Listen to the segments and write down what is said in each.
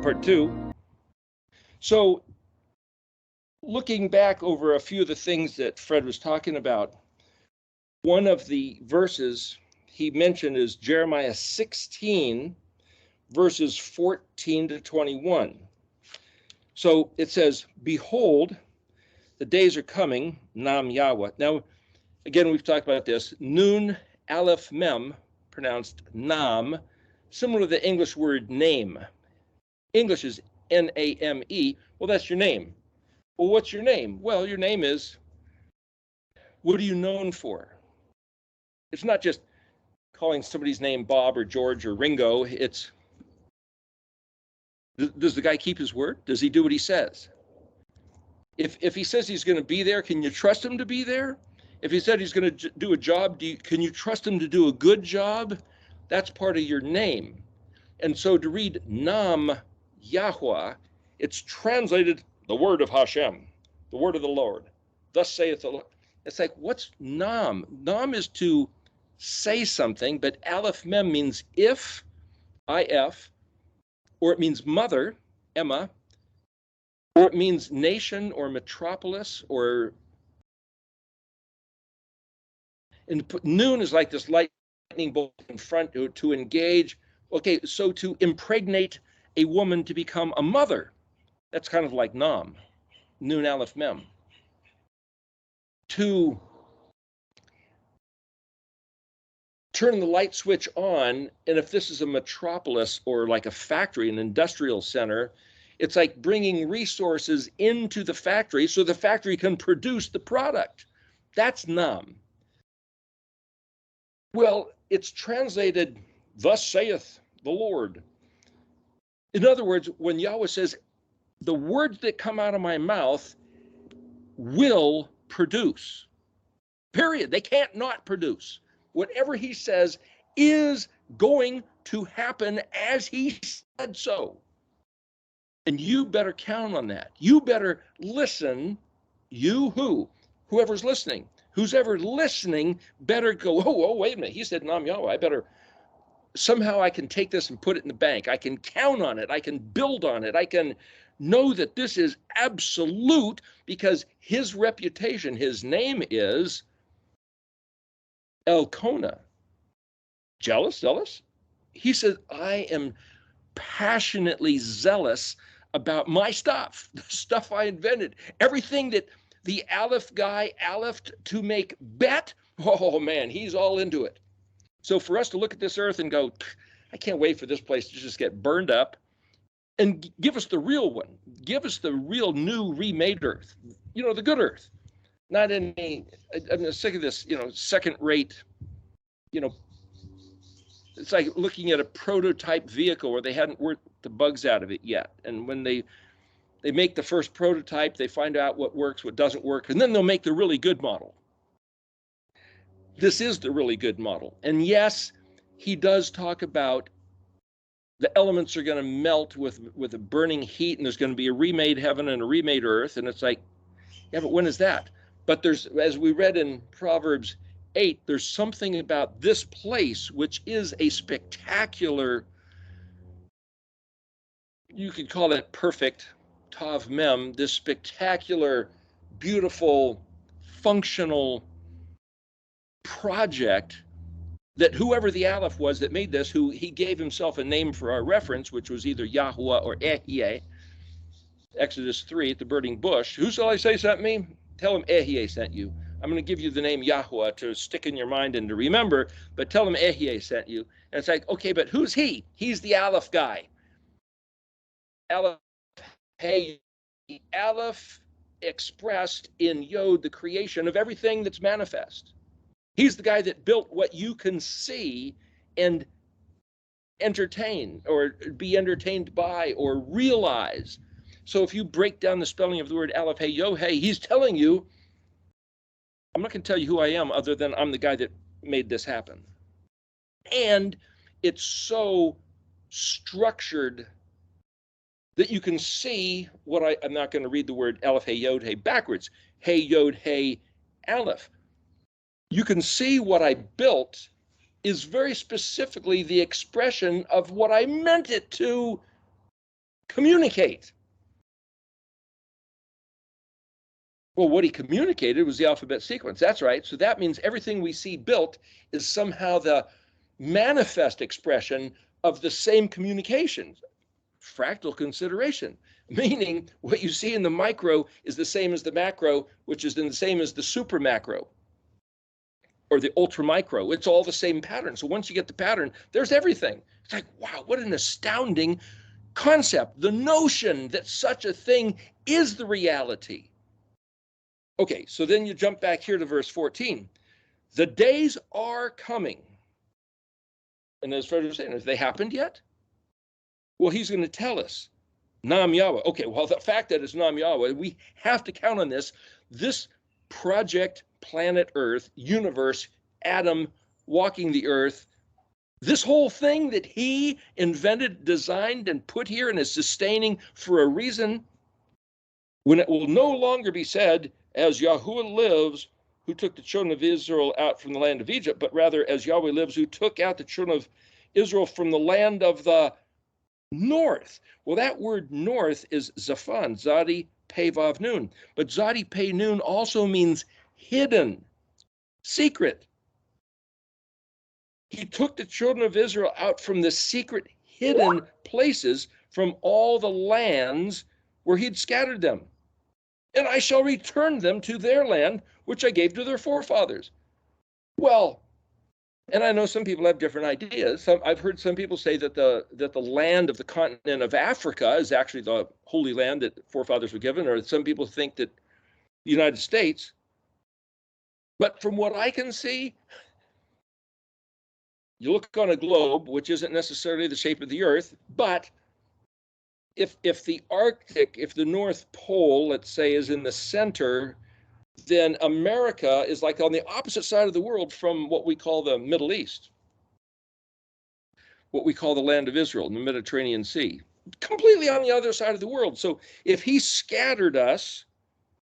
part 2. So looking back over a few of the things that Fred was talking about, one of the verses he mentioned is Jeremiah 16, verses 14 to 21. So it says, behold, the days are coming, Nam Yahweh. Now, again, we've talked about this. Nun, Aleph, Mem, pronounced Nam, similar to the English word name. English is N-A-M-E. Well, that's your name. Well, what's your name? Well, your name is, what are you known for? It's not just calling somebody's name Bob or George or Ringo. It's, does the guy keep his word? Does he do what he says? If he says he's going to be there, can you trust him to be there? If he said he's going to do a job, can you trust him to do a good job? That's part of your name. And so to read Nam Yahweh, it's translated the word of Hashem, the word of the Lord. Thus saith the Lord. It's like, what's Nam? Nam is to say something, but Aleph Mem means if, I-F, or it means mother, Emma, or it means nation or metropolis, or and noon is like this lightning bolt in front to engage. Okay, so to impregnate a woman to become a mother, that's kind of like Nam, Nun Aleph Mem. To turn the light switch on, and if this is a metropolis or like a factory, an industrial center, it's like bringing resources into the factory so the factory can produce the product. That's Nam. Well, it's translated, thus saith the Lord. In other words, when Yahweh says, the words that come out of my mouth will produce, period. They can't not produce. Whatever he says is going to happen as he said so. And you better count on that. You better listen. Whoever's listening, who's ever listening better go, oh, wait a minute. He said Nam Yahweh. Somehow I can take this and put it in the bank. I can count on it. I can build on it. I can know that this is absolute because his reputation, his name is Elkanah. Zealous? He said, I am passionately zealous about my stuff, the stuff I invented, everything that the Aleph guy Alephed to make bet. Oh man, he's all into it. So for us to look at this earth and go, I can't wait for this place to just get burned up, and give us the real one. Give us the real new remade earth, the good earth. Not any, I'm sick of this, second rate, it's like looking at a prototype vehicle where they hadn't worked the bugs out of it yet. And when they make the first prototype, they find out what works, what doesn't work, and then they'll make the really good model. This is the really good model. And yes, he does talk about the elements are going to melt with a burning heat, and there's going to be a remade heaven and a remade earth. And it's like, yeah, but when is that? But there's, as we read in Proverbs 8, there's something about this place which is a spectacular, you could call it perfect, Tav Mem, this spectacular, beautiful, functional project that whoever the Aleph was that made this, who he gave himself a name for our reference, which was either Yahuwah or Ehyeh, Exodus 3 at the burning bush. Who shall I say sent me? Tell him Ehyeh sent you. I'm going to give you the name Yahuwah to stick in your mind and to remember, but tell him Ehyeh sent you. And it's like, okay, but who's he? He's the Aleph guy. Aleph, hey, Aleph expressed in Yod the creation of everything that's manifest. He's the guy that built what you can see and entertain or be entertained by or realize. So if you break down the spelling of the word Aleph, hey, yo, hey, he's telling you, I'm not going to tell you who I am other than I'm the guy that made this happen. And it's so structured that you can see what I'm not going to read the word Aleph, hey, yod, hey backwards. Hey, yod, hey, Aleph. You can see what I built is very specifically the expression of what I meant it to communicate. Well, what he communicated was the alphabet sequence. That's right. So that means everything we see built is somehow the manifest expression of the same communication. Fractal consideration, meaning what you see in the micro is the same as the macro, which is then the same as the super macro or the ultra micro. It's all the same pattern. So once you get the pattern, there's everything. It's like, wow, what an astounding concept. The notion that such a thing is the reality. Okay, so then you jump back here to verse 14. The days are coming. And as Fred was saying, have they happened yet? Well, he's going to tell us. Nam Yahweh. Okay, well, the fact that it's Nam Yahweh, we have to count on this. This project, planet Earth, universe, Adam walking the earth, this whole thing that he invented, designed, and put here and is sustaining for a reason, when it will no longer be said, as Yahuwah lives, who took the children of Israel out from the land of Egypt, but rather as Yahweh lives, who took out the children of Israel from the land of the north. Well, that word north is Zaphon, Zadi Pei Vav Nun. But Zadi Pei Nun also means hidden, secret. He took the children of Israel out from the secret, hidden places from all the lands where he'd scattered them. And I shall return them to their land, which I gave to their forefathers. Well, and I know some people have different ideas. I've heard some people say that the land of the continent of Africa is actually the Holy Land that forefathers were given, or some people think that the United States. But from what I can see, you look on a globe, which isn't necessarily the shape of the Earth, but if the Arctic, if the North Pole, let's say, is in the center, then America is like on the opposite side of the world from what we call the Middle East, what we call the land of Israel in the Mediterranean Sea, completely on the other side of the world. So if he scattered us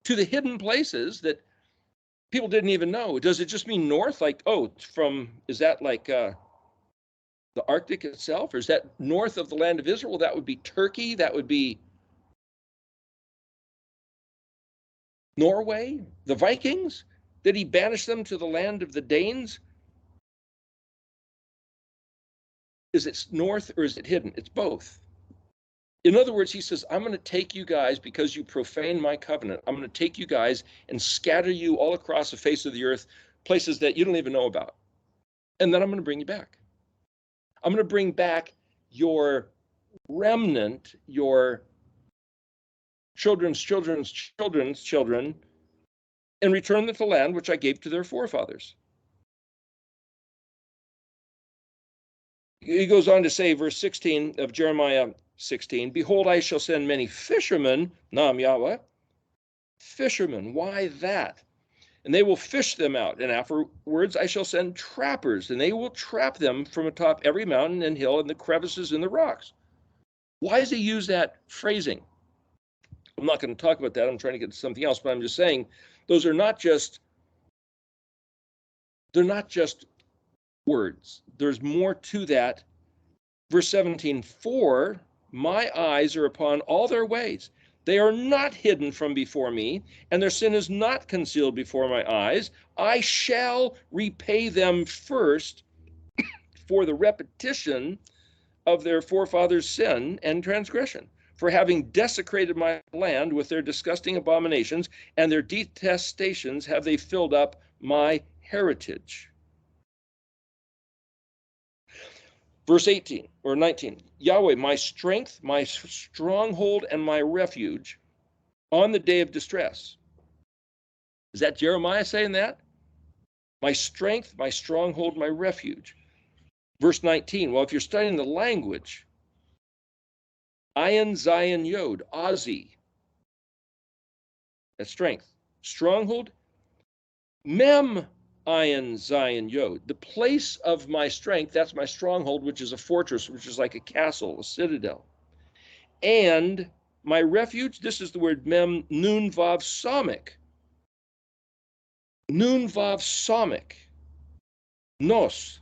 to the hidden places that people didn't even know, does it just mean north? Like, oh, is that like the Arctic itself? Or is that north of the land of Israel? That would be Turkey. That would be Norway, the Vikings. Did he banish them to the land of the Danes? Is it north or is it hidden? It's both. In other words, he says, I'm going to take you guys because you profane my covenant. I'm going to take you guys and scatter you all across the face of the earth, places that you don't even know about. And then I'm going to bring you back. I'm going to bring back your remnant, your children's children's children's children, and return them to the land which I gave to their forefathers. He goes on to say, verse 16 of Jeremiah 16, behold, I shall send many fishermen, Nam Yahweh, fishermen. Why that? And they will fish them out. And afterwards I shall send trappers, and they will trap them from atop every mountain and hill and the crevices in the rocks. Why does he use that phrasing? I'm not going to talk about that. I'm trying to get to something else, but I'm just saying those are not just, they're not just words. There's more to that. Verse 17, for my eyes are upon all their ways. They are not hidden from before me, and their sin is not concealed before my eyes. I shall repay them first for the repetition of their forefathers' sin and transgression, for having desecrated my land with their disgusting abominations, and their detestations have they filled up my heritage. Verse 18 or 19, Yahweh, my strength, my stronghold, and my refuge on the day of distress. Is that Jeremiah saying that? My strength, my stronghold, my refuge. Verse 19, well, if you're studying the language, Ayin, Zion, Yod, Ozzy, that's strength. Stronghold, Mem, Ayin, Zion, Yod, the place of my strength, that's my stronghold, which is a fortress, which is like a castle, a citadel. And my refuge, this is the word Mem, Nun, Vav, Samik. Nun, Vav, Samik. Nos.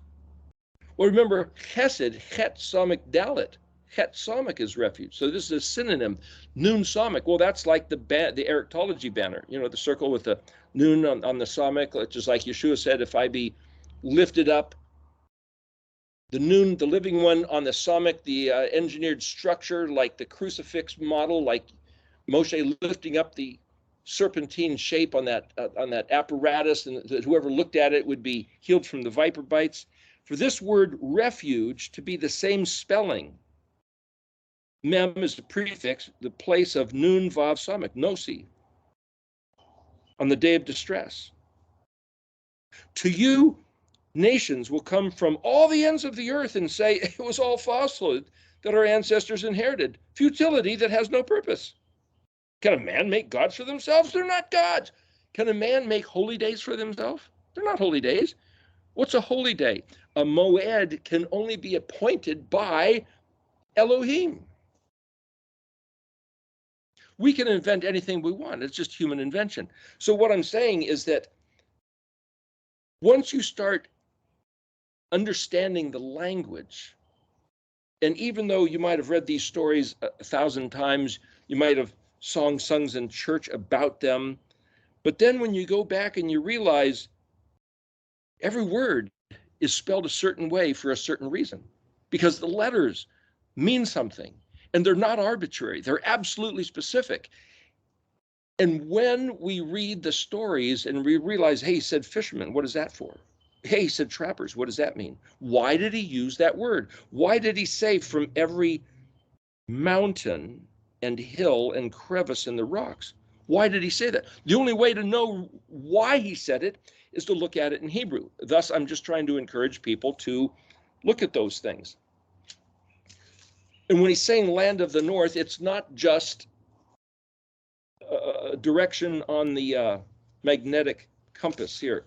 Well, remember, Chesed, Chet, Samik, Dalet. Het Samek is refuge. So this is a synonym. Nun Samek. Well, that's like the Erictology banner. You know, the circle with the Nun on the Samek, just like Yeshua said, if I be lifted up, the Nun, the living one on the Samek, the engineered structure, like the crucifix model, like Moshe lifting up the serpentine shape on that apparatus, and whoever looked at it would be healed from the viper bites. For this word refuge to be the same spelling, mem is the prefix, the place of nun vav samek, nosi, on the day of distress. To you, nations will come from all the ends of the earth and say, it was all falsehood that our ancestors inherited, futility that has no purpose. Can a man make gods for themselves? They're not gods. Can a man make holy days for themselves? They're not holy days. What's a holy day? A moed can only be appointed by Elohim. We can invent anything we want. It's just human invention. So what I'm saying is that once you start understanding the language, and even though you might have read these stories 1,000 times, you might have sung in church about them, but then when you go back and you realize every word is spelled a certain way for a certain reason, because the letters mean something, and they're not arbitrary. They're absolutely specific. And when we read the stories and we realize, hey, he said fishermen, what is that for? Hey, he said trappers, what does that mean? Why did he use that word? Why did he say from every mountain and hill and crevice in the rocks? Why did he say that? The only way to know why he said it is to look at it in Hebrew. Thus, I'm just trying to encourage people to look at those things. And when he's saying land of the north, it's not just a direction on the magnetic compass here.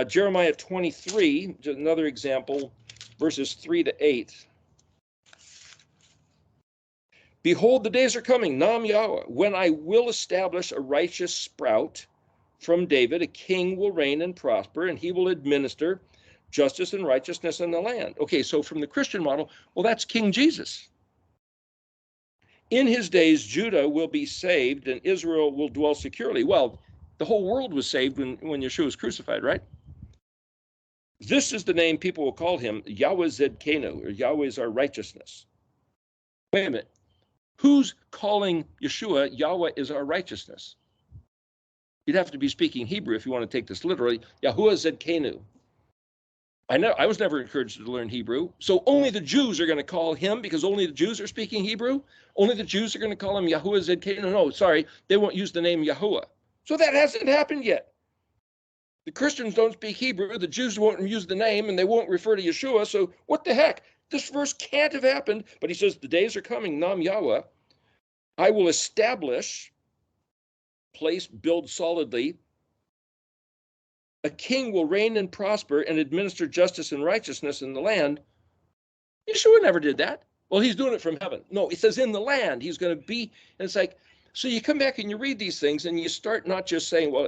Jeremiah 23, another example, verses 3-8. Behold, the days are coming, Nam Yahweh, when I will establish a righteous sprout from David. A king will reign and prosper, and he will administer justice and righteousness in the land. Okay, so from the Christian model, well, that's King Jesus. In his days, Judah will be saved, and Israel will dwell securely. Well, the whole world was saved when Yeshua was crucified, right? This is the name people will call him, Yahweh Zedkenu, or Yahweh is our righteousness. Wait a minute. Who's calling Yeshua, Yahweh is our righteousness? You'd have to be speaking Hebrew if you want to take this literally. Yahuwah Zedkenu. I was never encouraged to learn Hebrew. So only the Jews are going to call him because only the Jews are speaking Hebrew? Only the Jews are going to call him Yahuwah Zedkenu? No, sorry, they won't use the name Yahuwah. So that hasn't happened yet. The Christians don't speak Hebrew, the Jews won't use the name, and they won't refer to Yeshua, so what the heck? This verse can't have happened, but he says, the days are coming, Nam Yahweh, I will establish, place, build solidly, a king will reign and prosper and administer justice and righteousness in the land. Yeshua never did that. Well, he's doing it from heaven. No, it says in the land, he's going to be, and it's like, so you come back and you read these things and you start not just saying, well,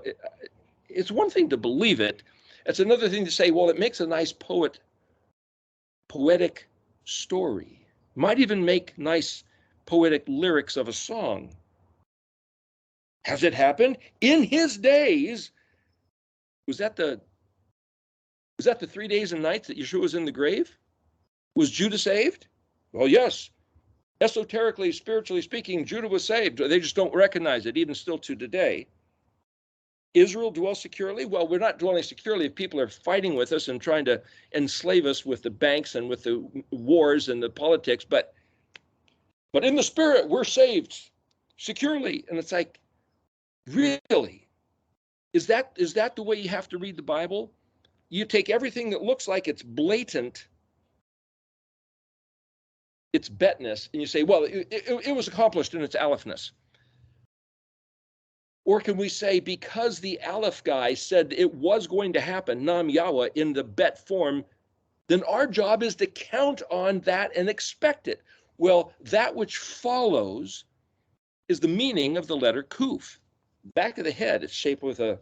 it's one thing to believe it. It's another thing to say, well, it makes a nice poetic story. Might even make nice poetic lyrics of a song. Has it happened? In his days, was that the 3 days and nights that Yeshua was in the grave? Was Judah saved? Well, yes. Esoterically, spiritually speaking, Judah was saved. They just don't recognize it, even still to today. Israel dwells securely? Well, we're not dwelling securely if people are fighting with us and trying to enslave us with the banks and with the wars and the politics, but in the spirit, we're saved securely. And it's like, really? Is that the way you have to read the Bible? You take everything that looks like it's blatant, it's betness, and you say, well, it was accomplished in its alephhness. Or can we say, because the Aleph guy said it was going to happen, Nam Yahweh, in the bet form, then our job is to count on that and expect it. Well, that which follows is the meaning of the letter Kuf. Back of the head, it's shaped with a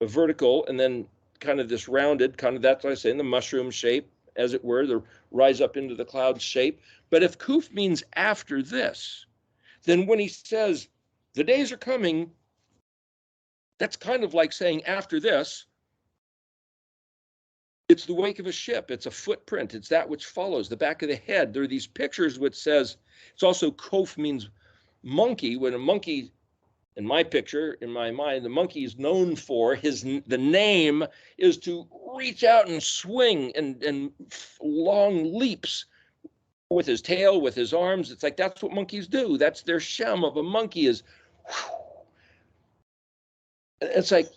vertical and then kind of this rounded, kind of that's what I say, in the mushroom shape, as it were, the rise up into the cloud shape. But if kuf means after this, then when he says the days are coming, that's kind of like saying after this, it's the wake of a ship. It's a footprint. It's that which follows, the back of the head. There are these pictures which says, it's also kof means monkey. When a monkey, in my picture, in my mind, the monkey is known for the name is to reach out and swing and long leaps with his tail, with his arms. It's like that's what monkeys do. That's their shem of a monkey is. It's like,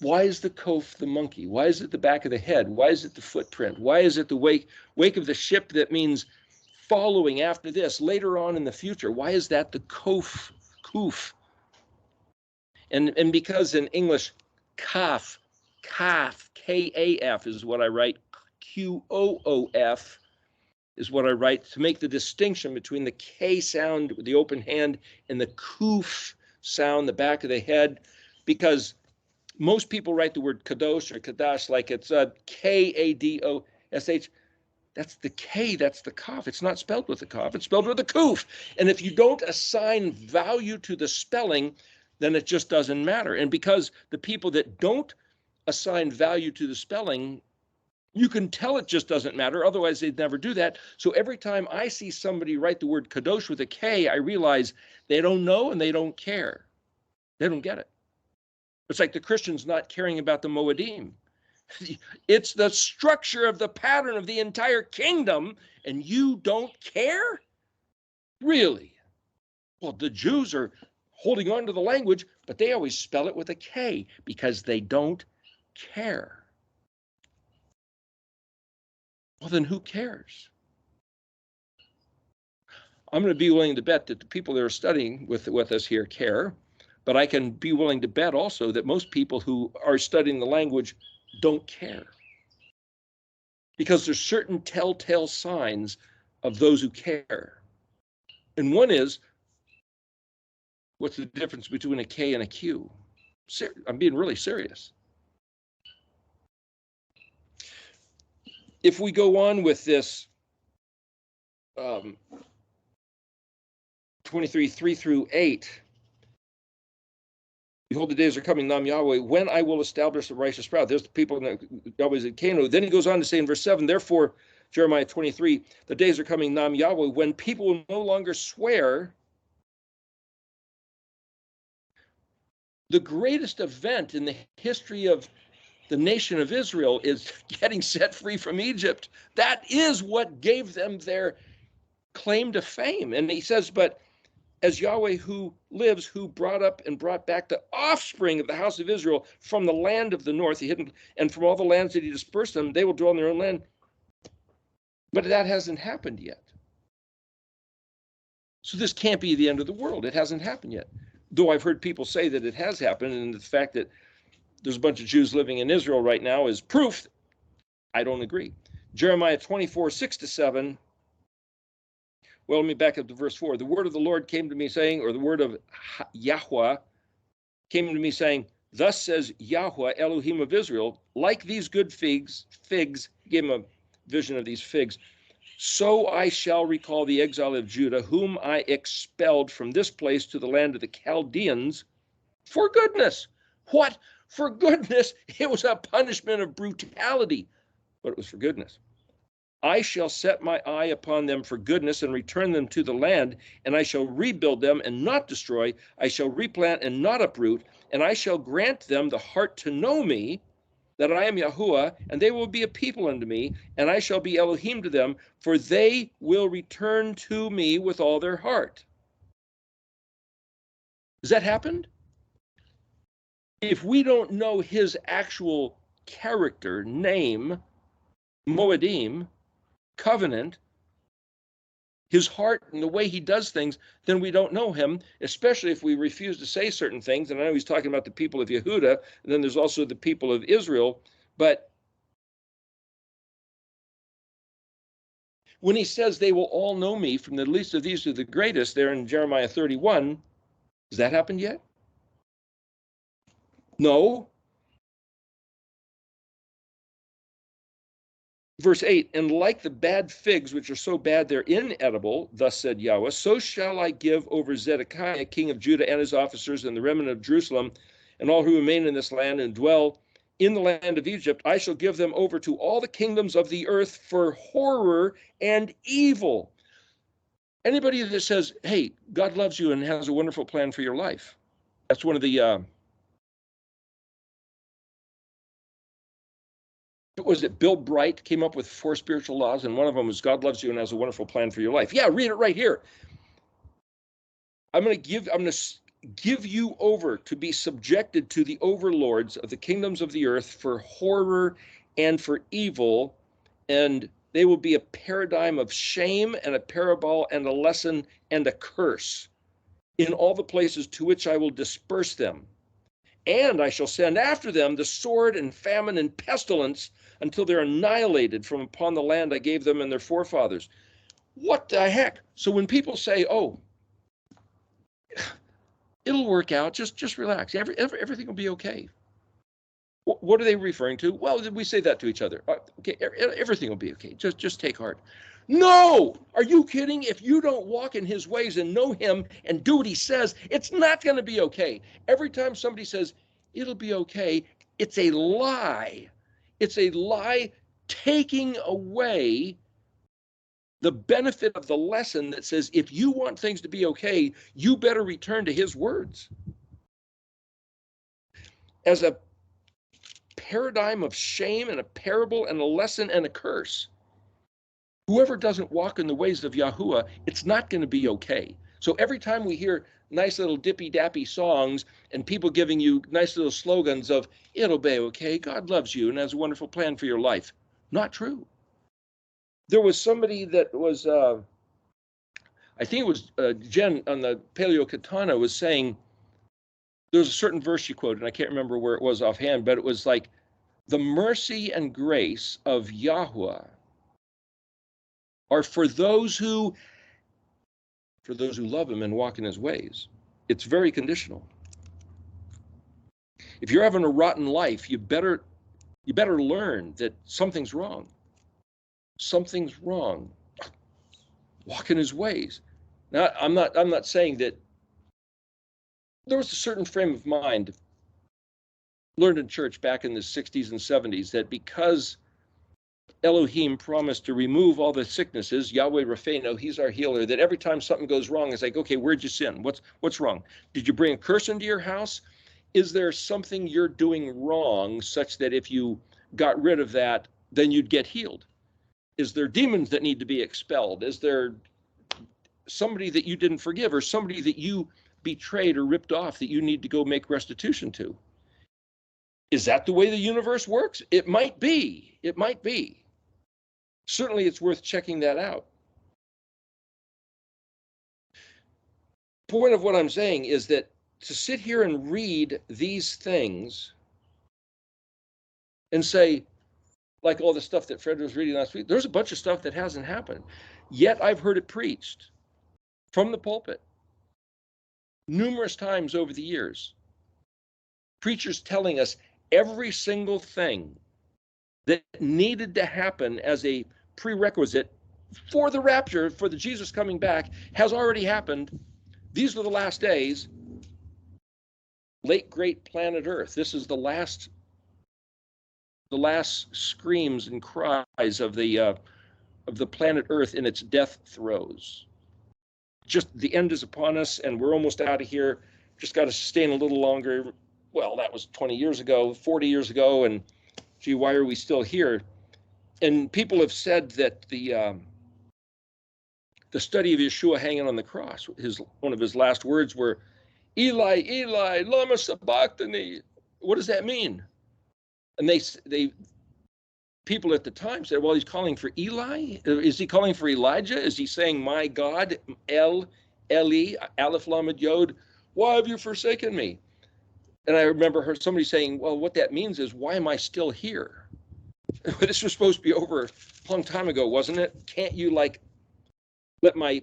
why is the kof the monkey? Why is it the back of the head? Why is it the footprint? Why is it the wake of the ship that means following after this, later on in the future? Why is that the kuf? And because in English, kaf, K-A-F is what I write, Q-O-O-F is what I write, to make the distinction between the K sound with the open hand and the kuf sound, the back of the head, because most people write the word kadosh or kadash like it's K-A-D-O-S-H. That's the K, that's the kaf. It's not spelled with the kaf, it's spelled with a kuf. And if you don't assign value to the spelling, then it just doesn't matter. And because the people that don't assign value to the spelling, you can tell it just doesn't matter. Otherwise, they'd never do that. So every time I see somebody write the word kadosh with a K, I realize they don't know and they don't care. They don't get it. It's like the Christians not caring about the Moedim. It's the structure of the pattern of the entire kingdom, and you don't care? Really? Well, the Jews are holding on to the language, but they always spell it with a K because they don't care. Well, then who cares? I'm going to be willing to bet that the people that are studying with us here care, but I can be willing to bet also that most people who are studying the language don't care. Because there's certain telltale signs of those who care. And one is, what's the difference between a K and a Q? I'm being really serious. If we go on with this 23, 3 through 8, behold, the days are coming, Nam Yahweh, when I will establish the righteous sprout. There's the people in Yahweh's in Cano. Then he goes on to say in verse 7, therefore, Jeremiah 23, the days are coming, Nam Yahweh, when people will no longer swear. The greatest event in the history of the nation of Israel is getting set free from Egypt. That is what gave them their claim to fame. And he says, but as Yahweh who lives, who brought up and brought back the offspring of the house of Israel from the land of the north, and from all the lands that he dispersed them, they will dwell in their own land. But that hasn't happened yet. So this can't be the end of the world. It hasn't happened yet. Though I've heard people say that it has happened, and the fact that there's a bunch of Jews living in Israel right now is proof. I don't agree. Jeremiah 24, 6-7. Well, let me back up to verse 4. The word of the Lord came to me saying, or the word of Yahweh came to me saying, thus says Yahweh, Elohim of Israel, like these good figs, gave him a vision of these figs, so I shall recall the exile of Judah, whom I expelled from this place to the land of the Chaldeans for goodness. What? For goodness? It was a punishment of brutality, but it was for goodness. I shall set my eye upon them for goodness and return them to the land, and I shall rebuild them and not destroy. I shall replant and not uproot, and I shall grant them the heart to know me, that I am Yahuwah, and they will be a people unto me, and I shall be Elohim to them, for they will return to me with all their heart. Has that happened? If we don't know his actual character, name, Moedim, covenant, his heart and the way he does things, then we don't know him, especially if we refuse to say certain things. And I know he's talking about the people of Yehuda, and then there's also the people of Israel. But when he says they will all know me, from the least of these to the greatest, there in Jeremiah 31, has that happened yet? No. Verse 8, and like the bad figs, which are so bad they're inedible, thus said Yahweh, so shall I give over Zedekiah, king of Judah, and his officers, and the remnant of Jerusalem, and all who remain in this land and dwell in the land of Egypt. I shall give them over to all the kingdoms of the earth for horror and evil. Anybody that says, hey, God loves you and has a wonderful plan for your life. That's one of the was it Bill Bright came up with 4 spiritual laws, and one of them was God loves you and has a wonderful plan for your life. Yeah, read it right here. I'm going to give you over to be subjected to the overlords of the kingdoms of the earth for horror and for evil, and they will be a paradigm of shame and a parable and a lesson and a curse in all the places to which I will disperse them. And I shall send after them the sword and famine and pestilence until they're annihilated from upon the land I gave them and their forefathers. What the heck? So when people say, oh, it'll work out, just relax, everything will be okay. What are they referring to? Well, we say that to each other. Okay, everything will be okay. Just take heart. No! Are you kidding? If you don't walk in his ways and know him and do what he says, it's not going to be okay. Every time somebody says, it'll be okay, it's a lie. It's a lie taking away the benefit of the lesson that says, if you want things to be okay, you better return to his words. As a paradigm of shame and a parable and a lesson and a curse. Whoever doesn't walk in the ways of Yahuwah, it's not going to be okay. So every time we hear nice little dippy-dappy songs and people giving you nice little slogans of, it'll be okay, God loves you and has a wonderful plan for your life. Not true. There was somebody that was, I think it was Jen on the Paleo Katana was saying, there's a certain verse she quoted, and I can't remember where it was offhand, but it was like, the mercy and grace of Yahuwah are for those who love him and walk in his ways. It's very conditional. If you're having a rotten life, you better learn that something's wrong. Something's wrong. Walk in his ways. Now, I'm not saying that there was a certain frame of mind learned in church back in the 60s and 70s that because Elohim promised to remove all the sicknesses, Yahweh Raphaino, he's our healer, that every time something goes wrong, it's like, okay, where'd you sin? What's wrong? Did you bring a curse into your house? Is there something you're doing wrong such that if you got rid of that, then you'd get healed? Is there demons that need to be expelled? Is there somebody that you didn't forgive or somebody that you betrayed or ripped off that you need to go make restitution to? Is that the way the universe works? It might be. It might be. Certainly it's worth checking that out. Point of what I'm saying is that to sit here and read these things and say, like all the stuff that Fred was reading last week, there's a bunch of stuff that hasn't happened. Yet I've heard it preached from the pulpit numerous times over the years. Preachers telling us every single thing that needed to happen as a prerequisite for the rapture, for the Jesus coming back, has already happened. These are the last days. Late great planet Earth. This is the last screams and cries of the planet Earth in its death throes. Just the end is upon us, and we're almost out of here. Just got to sustain a little longer. Well, that was 20 years ago, 40 years ago, and gee, why are we still here? And people have said that the study of Yeshua hanging on the cross, one of his last words were, Eli, Eli, lama sabachthani. What does that mean? And they people at the time said, well, he's calling for Eli. Is he calling for Elijah? Is he saying, my God, Eli, Aleph Lamed Yod, why have you forsaken me? And I remember somebody saying, well, what that means is, why am I still here? This was supposed to be over a long time ago, wasn't it? Can't you let my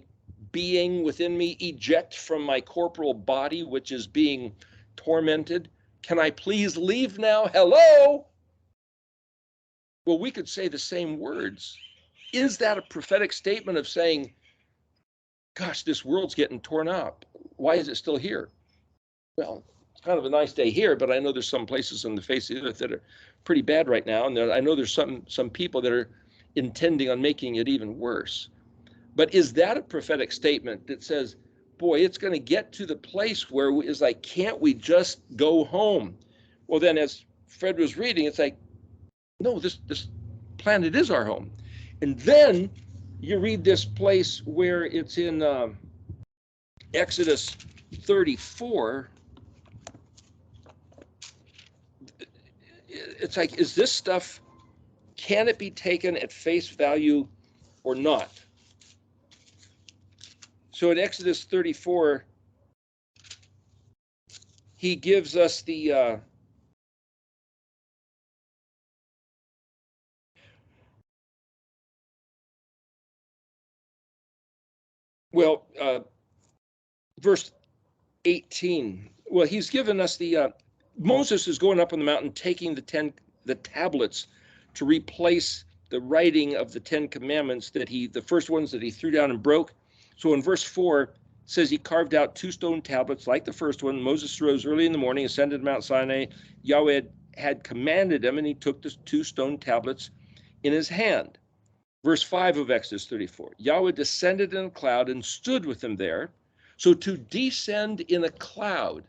being within me eject from my corporal body, which is being tormented? Can I please leave now? Hello? Well, we could say the same words. Is that a prophetic statement of saying, gosh, this world's getting torn up? Why is it still here? Well, it's kind of a nice day here, but I know there's some places on the face of the earth that are pretty bad right now. And I know there's some people that are intending on making it even worse. But is that a prophetic statement that says, boy, it's going to get to the place where it's like, can't we just go home? Well, then as Fred was reading, it's like, no, this planet is our home. And then you read this place where it's in Exodus 34. It's like, is this stuff, can it be taken at face value or not? So in Exodus 34, he gives us the verse 18. Well, he's given us the Moses is going up on the mountain, taking the tablets to replace the writing of the 10 commandments the first ones that he threw down and broke. So in verse 4, it says he carved out 2 stone tablets like the first one. Moses rose early in the morning, ascended Mount Sinai. Yahweh had commanded him, and he took the 2 stone tablets in his hand. Verse 5 of Exodus 34, Yahweh descended in a cloud and stood with him there. So to descend in a cloud,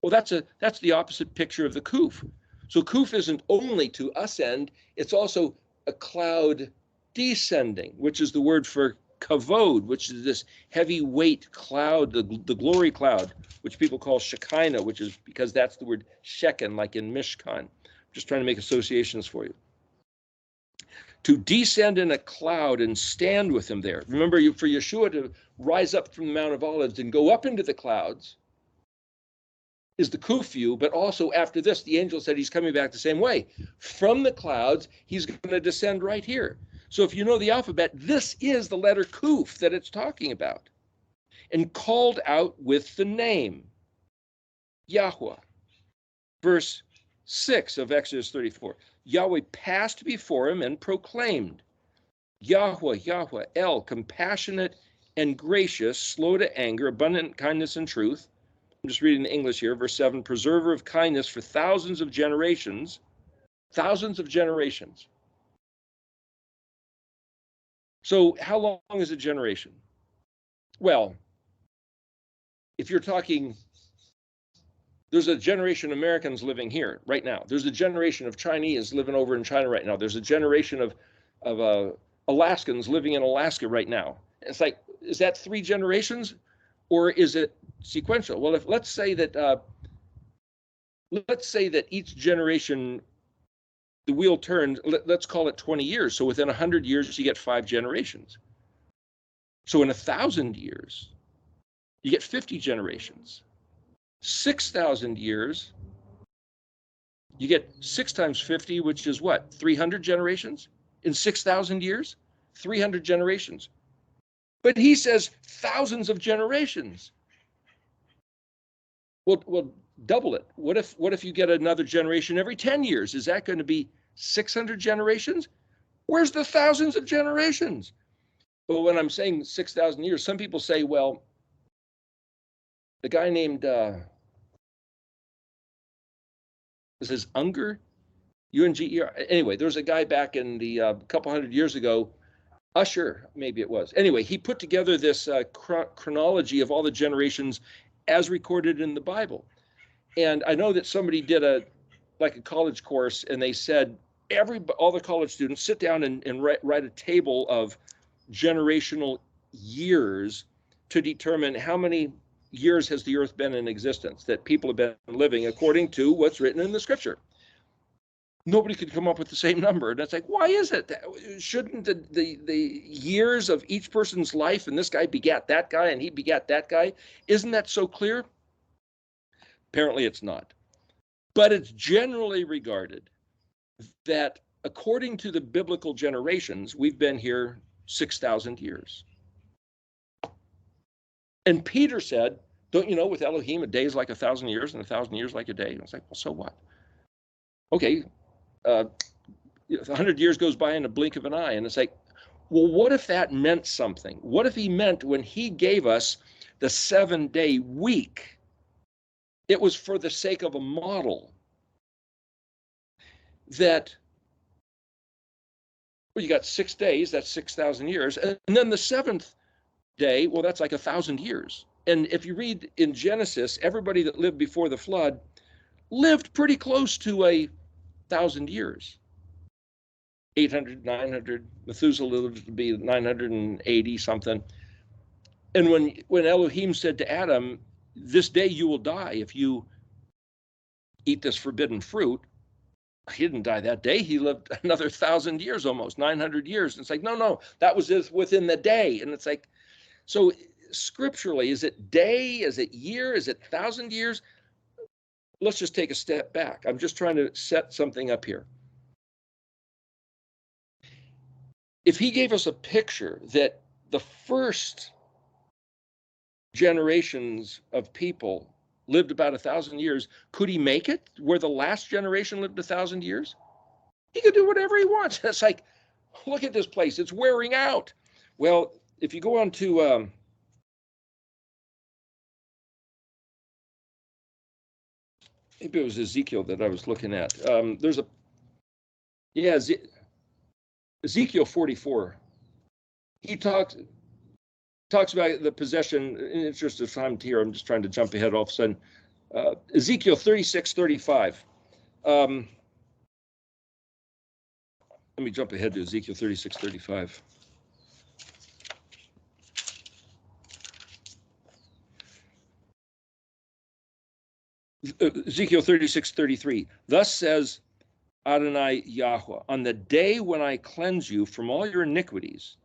well, that's the opposite picture of the kuf. So kuf isn't only to ascend, it's also a cloud descending, which is the word for kavod, which is this heavy weight cloud, the glory cloud, which people call Shekinah, which is because that's the word Shekin, like in Mishkan. I'm just trying to make associations for you. To descend in a cloud and stand with him there. Remember, for Yeshua to rise up from the Mount of Olives and go up into the clouds is the kuf view, but also after this, the angel said he's coming back the same way. From the clouds, he's going to descend right here. So if you know the alphabet, this is the letter kuf that it's talking about. And called out with the name, Yahweh. Verse 6 of Exodus 34. Yahweh passed before him and proclaimed, Yahweh, Yahweh, El, compassionate and gracious, slow to anger, abundant in kindness and truth. I'm just reading the English here. Verse 7, preserver of kindness for thousands of generations. Thousands of generations. So how long is a generation? Well, if you're talking, there's a generation of Americans living here right now. There's a generation of Chinese living over in China right now. There's a generation of Alaskans living in Alaska right now. It's like, is that 3 generations or is it sequential? Well, let's say that each generation, the wheel turned, let's call it 20 years. So within 100 years, you get 5 generations. So in 1,000 years, you get 50 generations. 6,000 years, you get 6 times 50, which is what? 300 generations? In 6,000 years? 300 generations. But he says thousands of generations. Well, double it. What if you get another generation every 10 years? Is that going to be 600 generations? Where's the thousands of generations? Well, when I'm saying 6,000 years, some people say, well, the guy named, this is Unger, U-N-G-E-R. Anyway, there was a guy back in the couple hundred years ago, Usher, maybe it was. Anyway, he put together this chronology of all the generations as recorded in the Bible. And I know that somebody did a college course, and they said all the college students sit down and write a table of generational years to determine how many years has the earth been in existence, that people have been living according to what's written in the scripture. Nobody could come up with the same number. And it's like, why is it? Shouldn't the years of each person's life, and this guy begat that guy and he begat that guy, isn't that so clear? Apparently it's not. But it's generally regarded that according to the biblical generations, we've been here 6,000 years. And Peter said, don't you know with Elohim, a day is like 1,000 years and 1,000 years like a day? And I was like, well, so what? Okay, 100 years goes by in a blink of an eye. And it's like, well, what if that meant something? What if he meant when he gave us the 7-day week, it was for the sake of a model that, well, you got 6 days, that's 6,000 years. And then the 7th day, well, that's like 1,000 years. And if you read in Genesis, everybody that lived before the flood lived pretty close to 1,000 years. 800, 900, Methuselah lived to be 980 something. And when Elohim said to Adam, this day you will die if you eat this forbidden fruit, he didn't die that day. He lived another 1,000 years, almost 900 years. And it's like, no, that was within the day. And it's like, so scripturally, is it day? Is it year? Is it 1,000 years? Let's just take a step back. I'm just trying to set something up here. If he gave us a picture that the first generations of people lived about 1,000 years, could he make it where the last generation lived 1,000 years? He could do whatever he wants. It's like, look at this place, it's wearing out. Well, if you go on to maybe it was Ezekiel that I was looking at. Ezekiel 44. He talks about the possession. In the interest of time here, I'm just trying to jump ahead all of a sudden. Ezekiel 36:35. Let me jump ahead to Ezekiel 36:35. Ezekiel 36:33. Thus says Adonai Yahweh, on the day when I cleanse you from all your iniquities,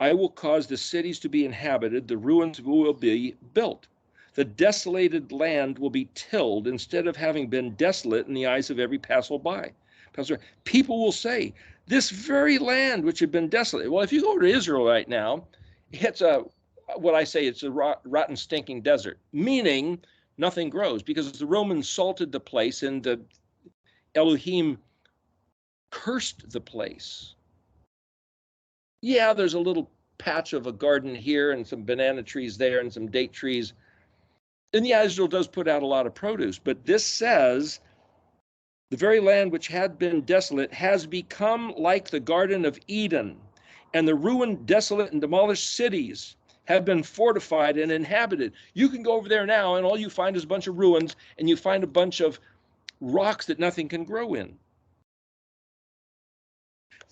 I will cause the cities to be inhabited, the ruins will be built. The desolated land will be tilled instead of having been desolate in the eyes of every passerby. People will say, this very land which had been desolate. Well, if you go to Israel right now, it's it's a rotten, stinking desert, meaning nothing grows because the Romans salted the place and the Elohim cursed the place. Yeah, there's a little patch of a garden here and some banana trees there and some date trees. And yeah, Israel does put out a lot of produce, but this says the very land which had been desolate has become like the Garden of Eden, and the ruined, desolate, and demolished cities have been fortified and inhabited. You can go over there now and all you find is a bunch of ruins and you find a bunch of rocks that nothing can grow in.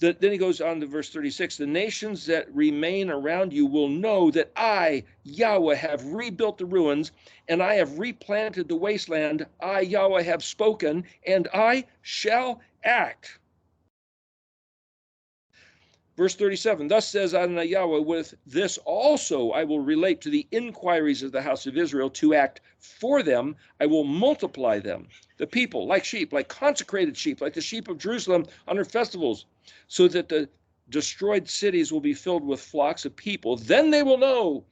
Then he goes on to verse 36, the nations that remain around you will know that I, Yahweh, have rebuilt the ruins, and I have replanted the wasteland. I, Yahweh, have spoken, and I shall act. Verse 37, thus says Adonai Yahweh, with this also I will relate to the inquiries of the house of Israel to act for them. I will multiply them, the people, like sheep, like consecrated sheep, like the sheep of Jerusalem on her festivals, so that the destroyed cities will be filled with flocks of people. Then they will know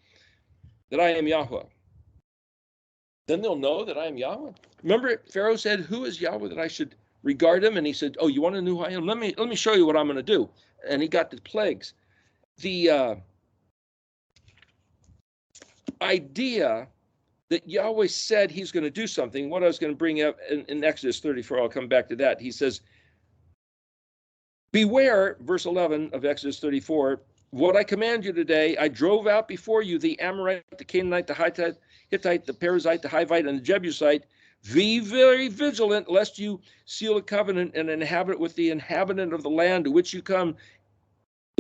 that I am Yahweh. Then they'll know that I am Yahweh. Remember, Pharaoh said, who is Yahweh that I should regard him? And he said, oh, you want to know who I am? Let me show you what I'm going to do. And he got the plagues. The idea that Yahweh said he's going to do something, what I was going to bring up in Exodus 34, I'll come back to that. He says, beware, verse 11 of Exodus 34, what I command you today, I drove out before you the Amorite, the Canaanite, the Hittite, the Perizzite, the Hivite, and the Jebusite. Be very vigilant, lest you seal a covenant and inhabit with the inhabitant of the land to which you come,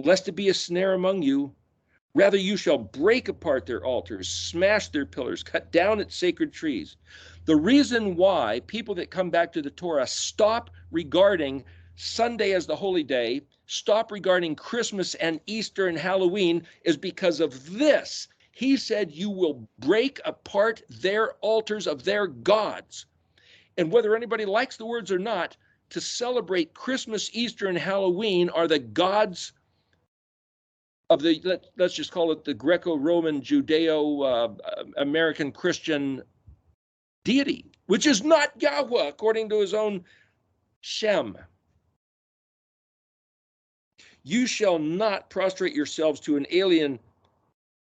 lest it be a snare among you. Rather, you shall break apart their altars, smash their pillars, cut down its sacred trees. The reason why people that come back to the Torah stop regarding Sunday as the holy day, stop regarding Christmas and Easter and Halloween is because of this. He said, you will break apart their altars of their gods. And whether anybody likes the words or not, to celebrate Christmas, Easter, and Halloween are the gods of the, let's just call it the Greco-Roman, Judeo-American Christian deity, which is not Yahweh, according to his own Shem. You shall not prostrate yourselves to an alien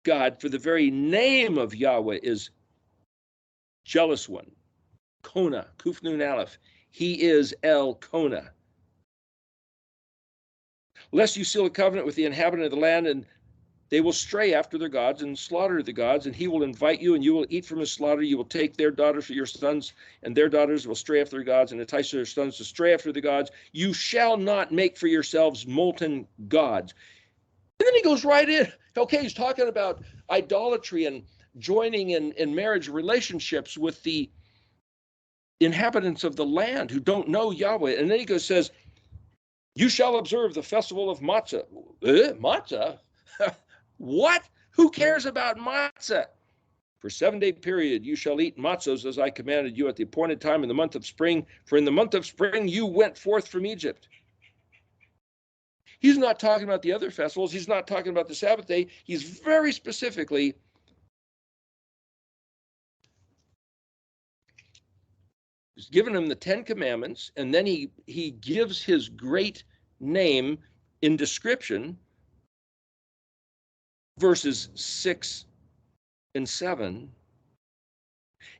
God, for the very name of Yahweh is jealous one. Kona, Kuf Nun Aleph. He is El Kona. Lest you seal a covenant with the inhabitant of the land, and they will stray after their gods and slaughter the gods, and he will invite you, and you will eat from his slaughter. You will take their daughters for your sons, and their daughters will stray after their gods, and entice their sons to stray after the gods. You shall not make for yourselves molten gods. And then he goes right in. Okay, he's talking about idolatry and joining in marriage relationships with the inhabitants of the land who don't know Yahweh. And then he goes, says, you shall observe the festival of matzah. Matzah? What? Who cares about matzah? For 7-day period you shall eat matzos as I commanded you at the appointed time in the month of spring. For in the month of spring you went forth from Egypt. He's not talking about the other festivals. He's not talking about the Sabbath day. He's very specifically given him the 10 commandments, and then he gives his great name in description, verses 6 and 7.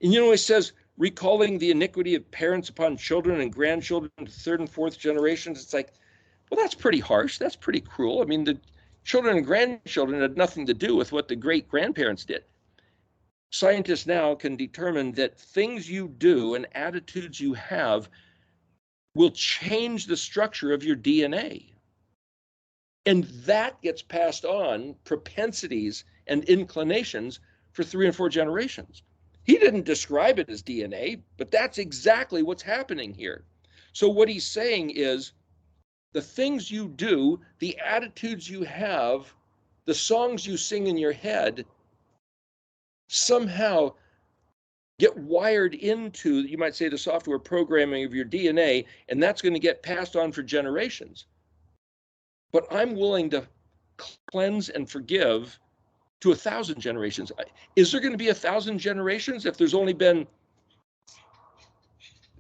And he says, recalling the iniquity of parents upon children and grandchildren to 3rd and 4th generations. It's like, well, that's pretty harsh. That's pretty cruel. I mean, the children and grandchildren had nothing to do with what the great-grandparents did. Scientists now can determine that things you do and attitudes you have will change the structure of your DNA. And that gets passed on, propensities and inclinations, for 3 and 4 generations. He didn't describe it as DNA, but that's exactly what's happening here. So what he's saying is, the things you do, the attitudes you have, the songs you sing in your head, somehow get wired into, you might say, the software programming of your DNA, and that's going to get passed on for generations. But I'm willing to cleanse and forgive to 1,000 generations. Is there going to be 1,000 generations if there's only been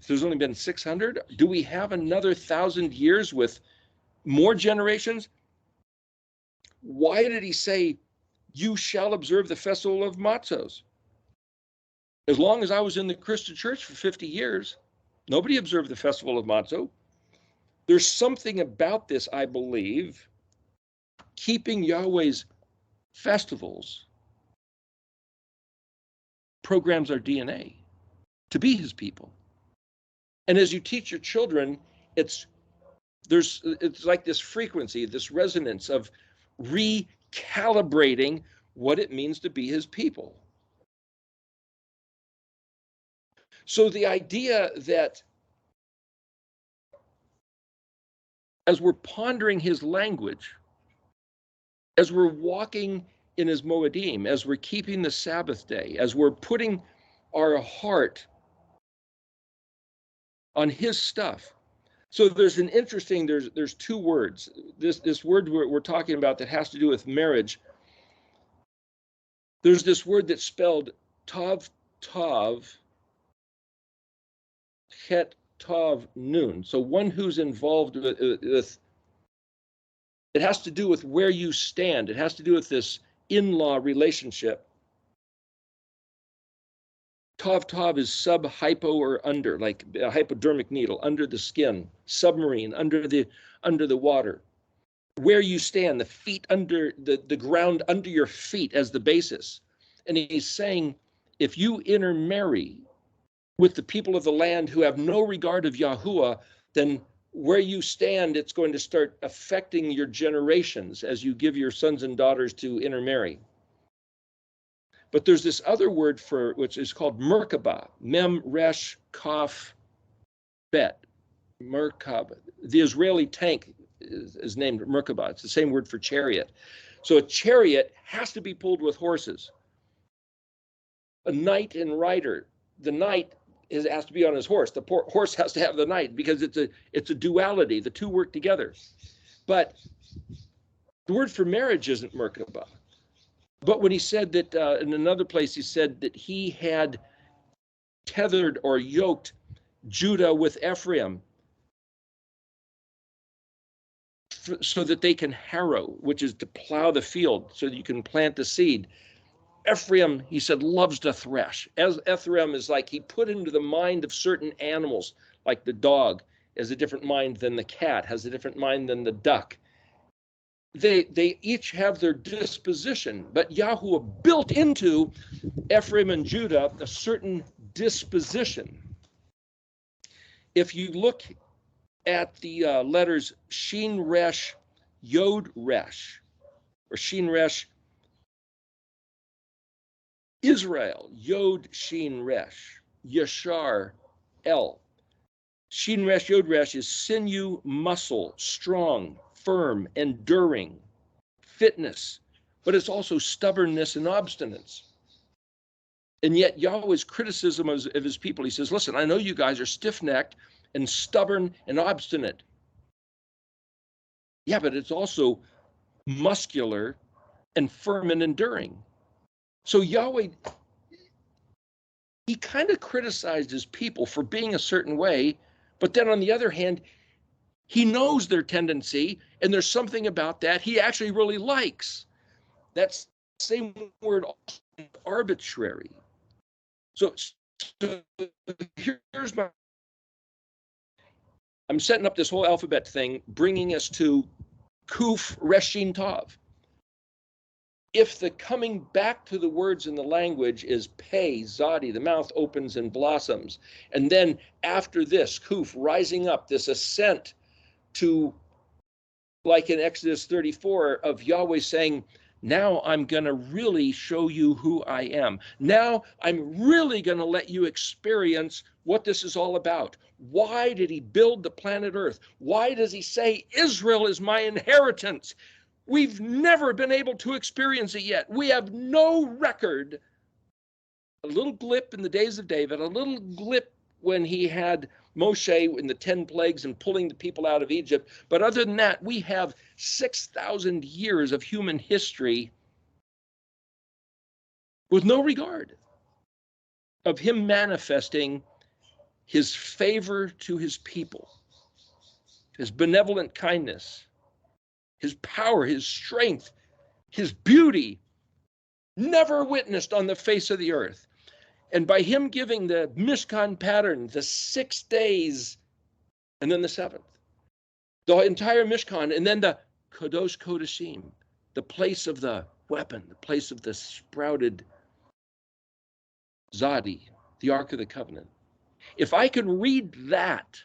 600? Do we have another 1,000 years with more generations? Why did he say, you shall observe the festival of matzos? As long as I was in the Christian church for 50 years, nobody observed the festival of matzah. There's something about this, I believe, keeping Yahweh's festivals programs our DNA to be his people. And as you teach your children, it's like this frequency, this resonance of recalibrating what it means to be his people. So the idea that as we're pondering his language, as we're walking in his Moedim, as we're keeping the Sabbath day, as we're putting our heart on his stuff. So there's an interesting, there's 2 words. This word we're talking about that has to do with marriage. There's this word that's spelled tav, het, tav, nun. So one who's involved with, it has to do with where you stand. It has to do with this in-law relationship. Tav is sub-hypo or under, like a hypodermic needle, under the skin, submarine, under the water. Where you stand, the feet under, the ground under your feet as the basis. And he's saying, if you intermarry with the people of the land who have no regard of Yahuwah, then where you stand, it's going to start affecting your generations as you give your sons and daughters to intermarry. But there's this other word for, which is called Merkabah, Mem, Resh, Kaf, Bet, Merkabah. The Israeli tank is named Merkabah. It's the same word for chariot. So a chariot has to be pulled with horses. A knight and rider, the knight has to be on his horse. The horse has to have the knight because it's a duality. The two work together. But the word for marriage isn't Merkabah. But when he said that, in another place, he said that he had tethered or yoked Judah with Ephraim. so that they can harrow, which is to plow the field so that you can plant the seed. Ephraim, he said, loves to thresh. As Ephraim is like he put into the mind of certain animals, like the dog has a different mind than the cat, has a different mind than the duck. They each have their disposition, but Yahweh built into Ephraim and Judah a certain disposition. If you look at the letters Shin Resh, Yod Resh, or Shin Resh, Israel, Yod Shin Resh, Yashar, El. Shin Resh, Yod Resh is sinew, muscle, strong, firm, enduring, fitness, but it's also stubbornness and obstinance. And yet Yahweh's criticism of his people, he says, listen, I know you guys are stiff-necked and stubborn and obstinate. Yeah, but it's also muscular and firm and enduring. So Yahweh, he kind of criticized his people for being a certain way, but then on the other hand, he knows their tendency, and there's something about that he actually really likes. That same word, arbitrary. So here's my, I'm setting up this whole alphabet thing, bringing us to Kuf Reshin Tav. If the coming back to the words in the language is pei, zadi, the mouth opens and blossoms, and then after this, Kuf, rising up, this ascent to, like in Exodus 34, of Yahweh saying, now I'm going to really show you who I am. Now I'm really going to let you experience what this is all about. Why did he build the planet Earth? Why does he say Israel is my inheritance? We've never been able to experience it yet. We have no record. A little blip in the days of David, a little blip when he had Moshe in the 10 plagues and pulling the people out of Egypt. But other than that, we have 6,000 years of human history with no regard of him manifesting his favor to his people, his benevolent kindness, his power, his strength, his beauty, never witnessed on the face of the earth. And by him giving the Mishkan pattern, the 6 days, and then the 7th, the entire Mishkan, and then the Kadosh Kodashim, the place of the weapon, the place of the sprouted Zadi, the Ark of the Covenant. If I can read that,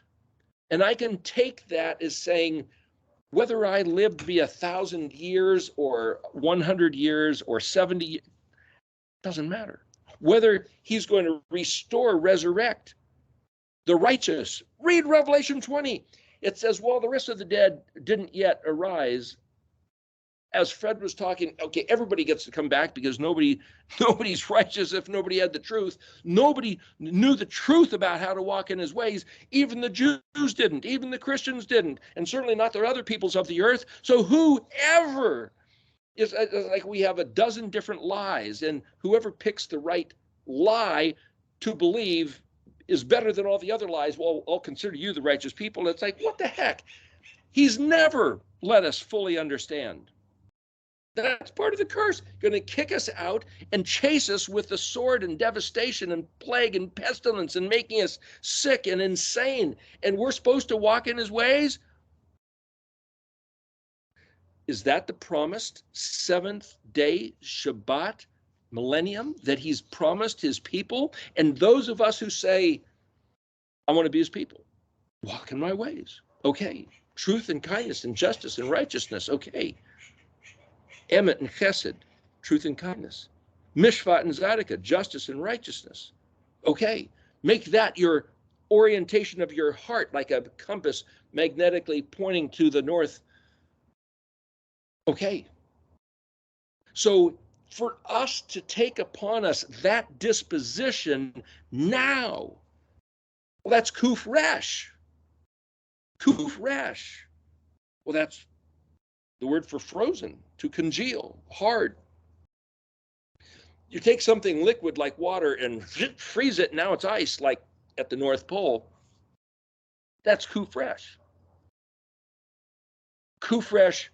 and I can take that as saying, whether I lived to be 1,000 years or 100 years or 70 years, doesn't matter. Whether he's going to restore, resurrect the righteous. Read Revelation 20. It says, well, the rest of the dead didn't yet arise. As Fred was talking, okay, everybody gets to come back because nobody's righteous if nobody had the truth. Nobody knew the truth about how to walk in his ways. Even the Jews didn't. Even the Christians didn't. And certainly not the other peoples of the earth. So whoever is like, we have a dozen different lies, and whoever picks the right lie to believe is better than all the other lies. Well, I'll consider you the righteous people. It's like, what the heck? He's never let us fully understand. That's part of the curse. Going to kick us out and chase us with the sword and devastation and plague and pestilence and making us sick and insane. And we're supposed to walk in his ways? Is that the promised 7th day Shabbat millennium that he's promised his people? And those of us who say, I want to be his people, walk in my ways. Okay. Truth and kindness and justice and righteousness. Okay. Emet and chesed, truth and kindness. Mishpat and tzedakah, justice and righteousness. Okay. Make that your orientation of your heart, like a compass magnetically pointing to the north. Okay. So for us to take upon us that disposition now, well, that's Kuf Resh. Kuf Resh. Well, that's the word for frozen, to congeal, hard. You take something liquid like water and freeze it, now it's ice, like at the North Pole. That's Kuf Resh. Kufresh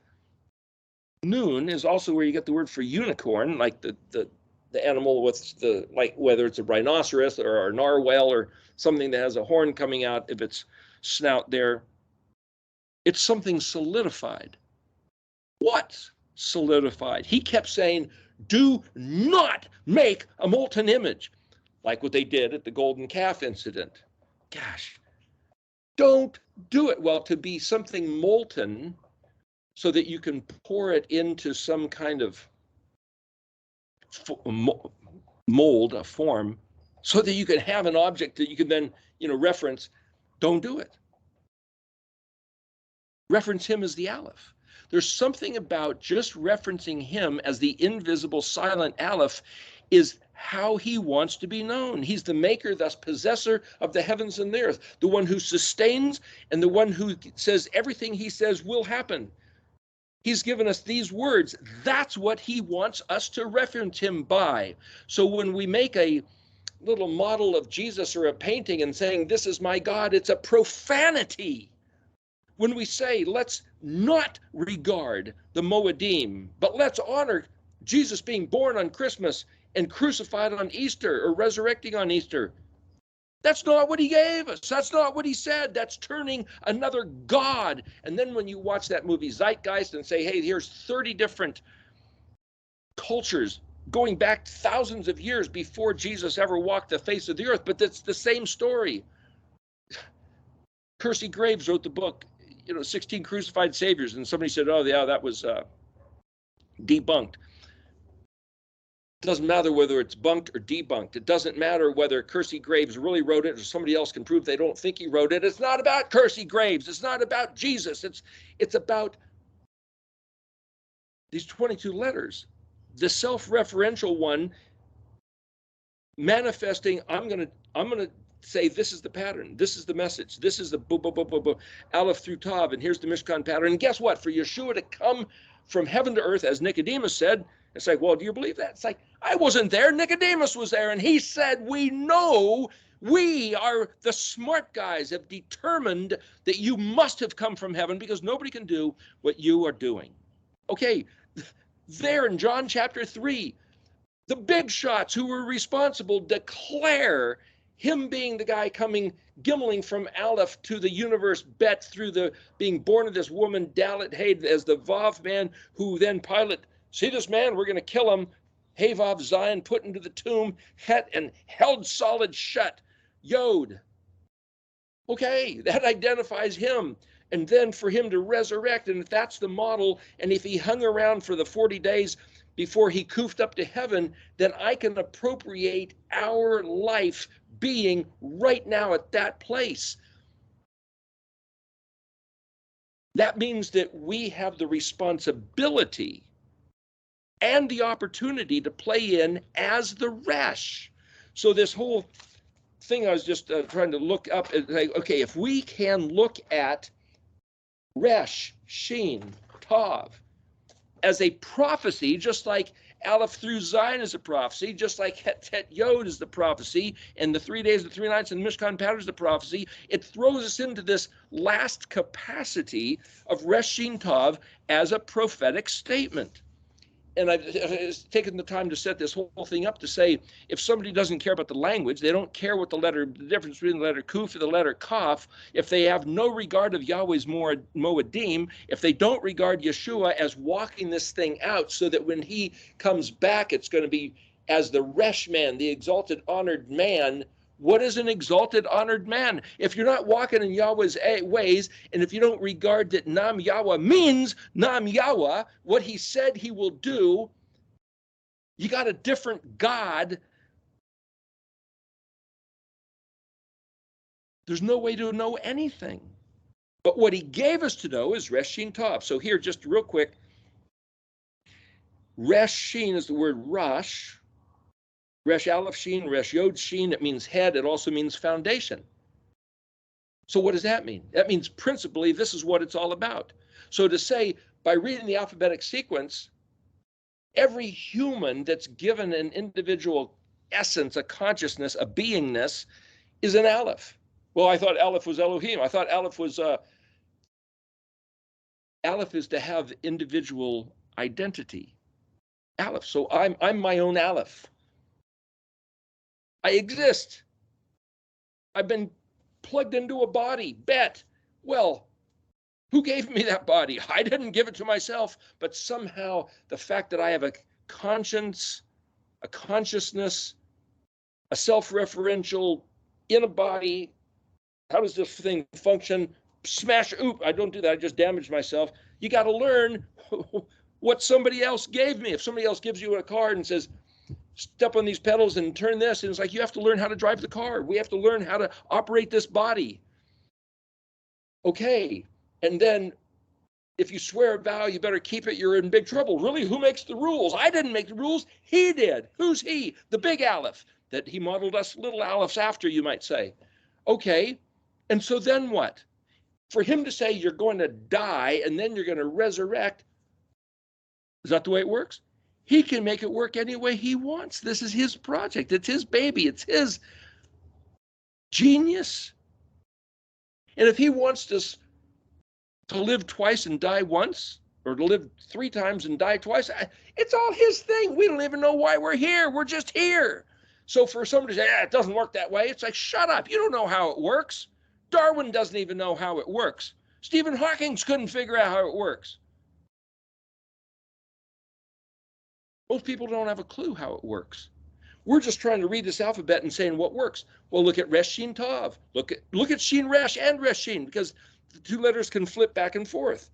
Nun is also where you get the word for unicorn, like the animal with the, like whether it's a rhinoceros or a narwhal or something that has a horn coming out of its snout there. It's something solidified. What's solidified? He kept saying, do not make a molten image, like what they did at the golden calf incident. Gosh, don't do it. Well, to be something molten so that you can pour it into some kind of mold, a form, so that you can have an object that you can then, reference. Don't do it. Reference him as the Aleph. There's something about just referencing him as the invisible silent Aleph is how he wants to be known. He's the maker, thus possessor of the heavens and the earth, the one who sustains and the one who says everything he says will happen. He's given us these words. That's what he wants us to reference him by. So when we make a little model of Jesus or a painting and saying, this is my God, it's a profanity. When we say, let's not regard the Moedim, but let's honor Jesus being born on Christmas and crucified on Easter or resurrecting on Easter. That's not what he gave us. That's not what he said. That's turning another God. And then when you watch that movie Zeitgeist and say, hey, here's 30 different cultures going back thousands of years before Jesus ever walked the face of the earth, but that's the same story. Percy Graves wrote the book, 16 Crucified Saviors, and somebody said, oh, yeah, that was debunked. It doesn't matter whether it's bunked or debunked. It doesn't matter whether Percy Graves really wrote it or somebody else can prove they don't think he wrote it. It's not about Percy Graves. It's not about Jesus. It's about these 22 letters. The self-referential one manifesting, I'm gonna say this is the pattern, this is the message, this is the Aleph through Tav, and here's the Mishkan pattern. And guess what? For Yeshua to come from heaven to earth, as Nicodemus said, it's like, well, do you believe that? It's like, I wasn't there. Nicodemus was there, and he said, we know, we are the smart guys, have determined that you must have come from heaven because nobody can do what you are doing. Okay, there in John chapter 3, the big shots who were responsible declare him being the guy coming, gimmeling from Aleph to the universe, Bet, through the being born of this woman, Dalet, Hey, as the Vav man, who then Pilate, see this man, we're going to kill him. Hey, Vav, Zion, put into the tomb, Het, and held solid shut, Yod. Okay, that identifies him. And then for him to resurrect, and if that's the model, and if he hung around for the 40 days before he coofed up to heaven, then I can appropriate our life being right now at that place. That means that we have the responsibility and the opportunity to play in as the Resh. So this whole thing I was just trying to look up, and say, okay, if we can look at Resh, Shin, Tav, as a prophecy, just like Aleph through Zion is a prophecy, just like Het Yod is the prophecy, and the 3 days and 3 nights and Mishkan pattern is the prophecy, it throws us into this last capacity of Resh, Shin, Tav as a prophetic statement. And I've taken the time to set this whole thing up to say, if somebody doesn't care about the language, they don't care what the difference between the letter Kuf and the letter Kaf, if they have no regard of Yahweh's Moedim, if they don't regard Yeshua as walking this thing out so that when he comes back, it's going to be as the Resh man, the exalted, honored man. What is an exalted, honored man? If you're not walking in Yahweh's ways, and if you don't regard that Nam Yahweh means Nam Yahweh, what he said he will do, you got a different God. There's no way to know anything. But what he gave us to know is Resh, Shin, Tav. So here, just real quick, Resh, Shin is the word Rosh. Resh Aleph Shin, Resh Yod Shin, it means head, it also means foundation. So what does that mean? That means principally this is what it's all about. So to say, by reading the alphabetic sequence, every human that's given an individual essence, a consciousness, a beingness, is an Aleph. Well, I thought Aleph was Elohim. I thought Aleph was Aleph is to have individual identity. Aleph. So I'm my own Aleph. I exist. I've been plugged into a body. Bet. Well, who gave me that body? I didn't give it to myself, but somehow the fact that I have a conscience, a consciousness, a self-referential in a body, how does this thing function? Smash, oop, I don't do that. I just damaged myself. You got to learn what somebody else gave me. If somebody else gives you a card and says, step on these pedals and turn this, and it's like, you have to learn how to drive the car. We have to learn how to operate this body. Okay. And then if you swear a vow, you better keep it. You're in big trouble. Really? Who makes the rules? I didn't make the rules. He did. Who's he? The big Aleph that he modeled us little Alephs after, you might say. Okay. And so then what? For him to say you're going to die and then you're going to resurrect, is that the way it works? He can make it work any way he wants. This is his project. It's his baby. It's his genius. And if he wants us to live twice and die once, or to live 3 times and die twice, it's all his thing. We don't even know why we're here. We're just here. So for somebody to say, it doesn't work that way, it's like, shut up. You don't know how it works. Darwin doesn't even know how it works. Stephen Hawking couldn't figure out how it works. Most people don't have a clue how it works. We're just trying to read this alphabet and saying what works. Well, look at Resh, Shin, Tav. Look at Shin, Resh, and Resh, Shin, because the 2 letters can flip back and forth.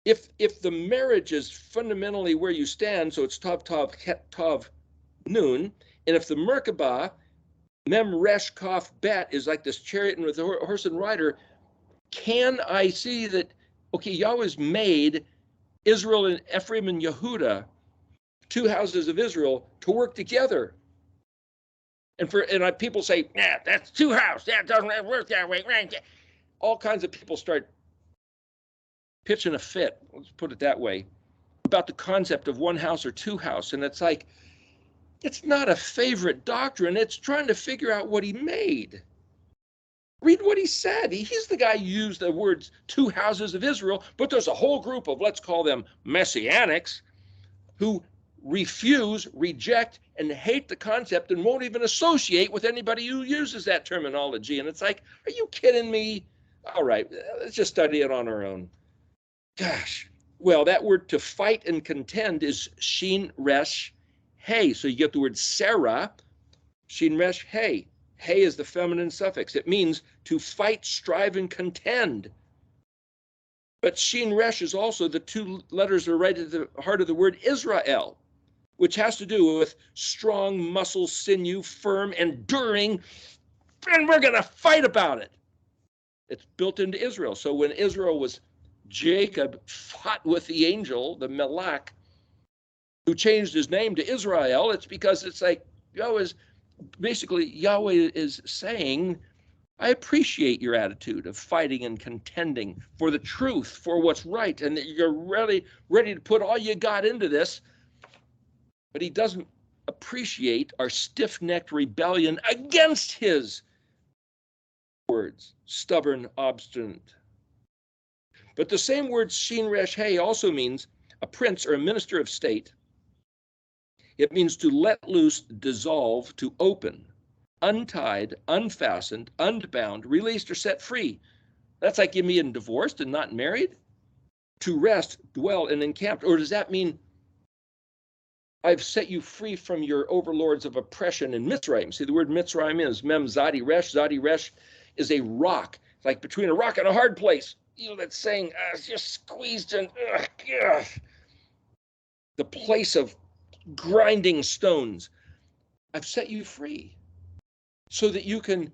If the marriage is fundamentally where you stand, so it's Tav, Tav, Tav, Nun, and if the Merkabah, Mem, Resh, Kaf, Bet is like this chariot and with the horse and rider, can I see that, okay, Yahweh's made Israel and Ephraim and Yehuda, 2 houses of Israel, to work together. And people say, that's 2 houses. That doesn't work that way. All kinds of people start pitching a fit, let's put it that way, about the concept of 1 house or 2 house. And it's like, it's not a favorite doctrine. It's trying to figure out what he made. Read what he said. He's the guy who used the words 2 houses of Israel, but there's a whole group of, let's call them messianics, who refuse, reject, and hate the concept and won't even associate with anybody who uses that terminology. And it's like, are you kidding me? All right, let's just study it on our own. Gosh. Well, that word to fight and contend is Shin, Resh, Hey. So you get the word Sarah, Shin, Resh, Hey. Hey is the feminine suffix. It means to fight, strive, and contend. But Shin, Resh is also the 2 letters that are right at the heart of the word Israel, which has to do with strong muscle, sinew, firm, enduring, and we're going to fight about it. It's built into Israel. So when Jacob fought with the angel, the Melech, who changed his name to Israel, it's because it's like Yahweh is saying, I appreciate your attitude of fighting and contending for the truth, for what's right, and that you're ready to put all you got into this. But he doesn't appreciate our stiff-necked rebellion against his words, stubborn, obstinate. But the same word Shin, Resh, Hey also means a prince or a minister of state. It means to let loose, dissolve, to open, untied, unfastened, unbound, released, or set free. That's like you being divorced and not married. To rest, dwell, and encamped. Or does that mean I've set you free from your overlords of oppression in Mitzrayim? See, the word Mitzrayim is Mem Zadi Resh. Zadi Resh is a rock, like between a rock and a hard place. You know that saying, it's just squeezed in. The place of grinding stones. I've set you free so that you can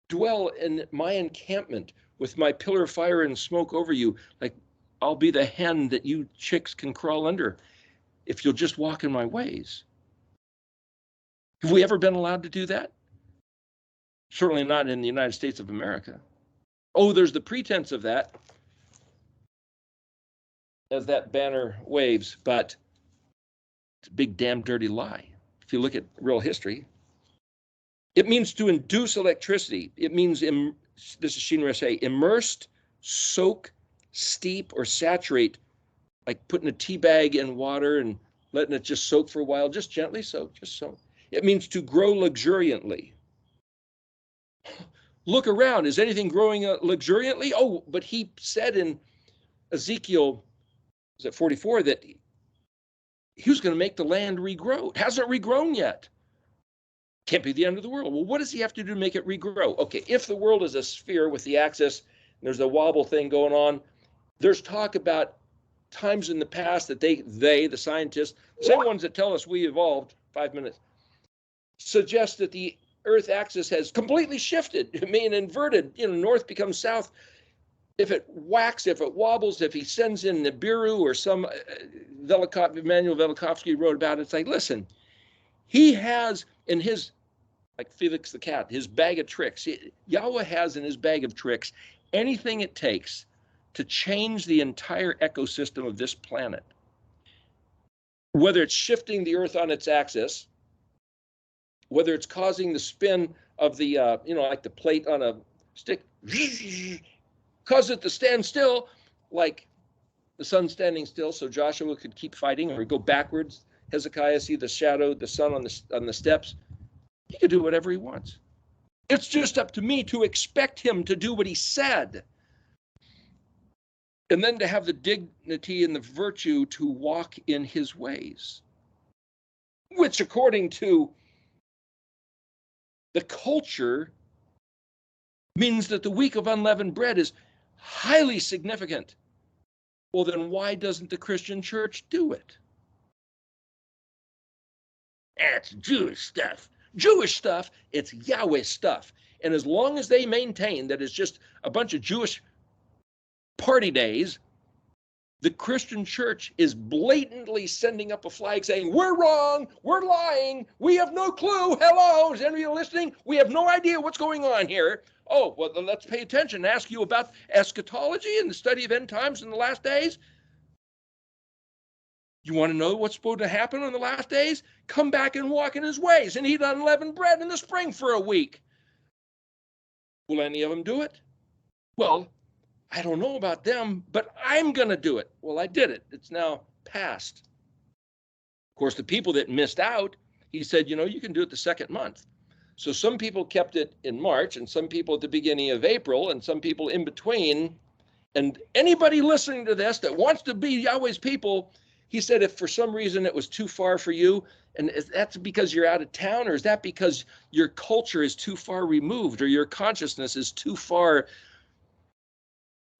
dwell in my encampment with my pillar of fire and smoke over you. Like I'll be the hen that you chicks can crawl under if you'll just walk in my ways. Have we ever been allowed to do that? Certainly not in the United States of America. Oh, there's the pretense of that as that banner waves, but it's a big damn dirty lie. If you look at real history, It means to induce electricity. It means, this is Shin Resh Hey, immersed, soak, steep, or saturate, like putting a tea bag in water and letting it just soak for a while, just gently soak, just soak. It means to grow luxuriantly. Look around. Is anything growing luxuriantly? Oh, but he said in Ezekiel, is it 44, that he was going to make the land regrow. It hasn't regrown yet. Can't be the end of the world. Well, what does he have to do to make it regrow? Okay, if the world is a sphere with the axis, and there's a wobble thing going on, there's talk about times in the past that they, the scientists, the same ones that tell us we evolved, 5 minutes, suggest that the Earth axis has completely shifted, I mean inverted, north becomes south. If it whacks, if it wobbles, if he sends in Nibiru or some Emmanuel Velikovsky wrote about it, it's like, listen, he has in his, like Felix the cat, his bag of tricks. Yahweh has in his bag of tricks anything it takes to change the entire ecosystem of this planet. Whether it's shifting the Earth on its axis, whether it's causing the spin of the, like the plate on a stick, cause it to stand still, like the sun standing still so Joshua could keep fighting, or go backwards, Hezekiah see the shadow, the sun on the steps. He could do whatever he wants. It's just up to me to expect him to do what he said. And then to have the dignity and the virtue to walk in his ways, which according to the culture means that the week of unleavened bread is highly significant. Well, then why doesn't the Christian church do it? That's Jewish stuff. Jewish stuff, it's Yahweh stuff. And as long as they maintain that it's just a bunch of Jewish party days, the Christian church is blatantly sending up a flag saying, we're wrong, we're lying, we have no clue, hello, is anybody listening? We have no idea what's going on here. Oh, well, then let's pay attention and ask you about eschatology and the study of end times in the last days. You want to know what's supposed to happen in the last days? Come back and walk in his ways and eat unleavened bread in the spring for a week. Will any of them do it? Well, I don't know about them, but I'm going to do it. Well, I did it. It's now past. Of course, the people that missed out, he said, you can do it the second month. So some people kept it in March, and some people at the beginning of April, and some people in between. And anybody listening to this that wants to be Yahweh's people, he said, if for some reason it was too far for you, and that's because you're out of town, or is that because your culture is too far removed, or your consciousness is too far,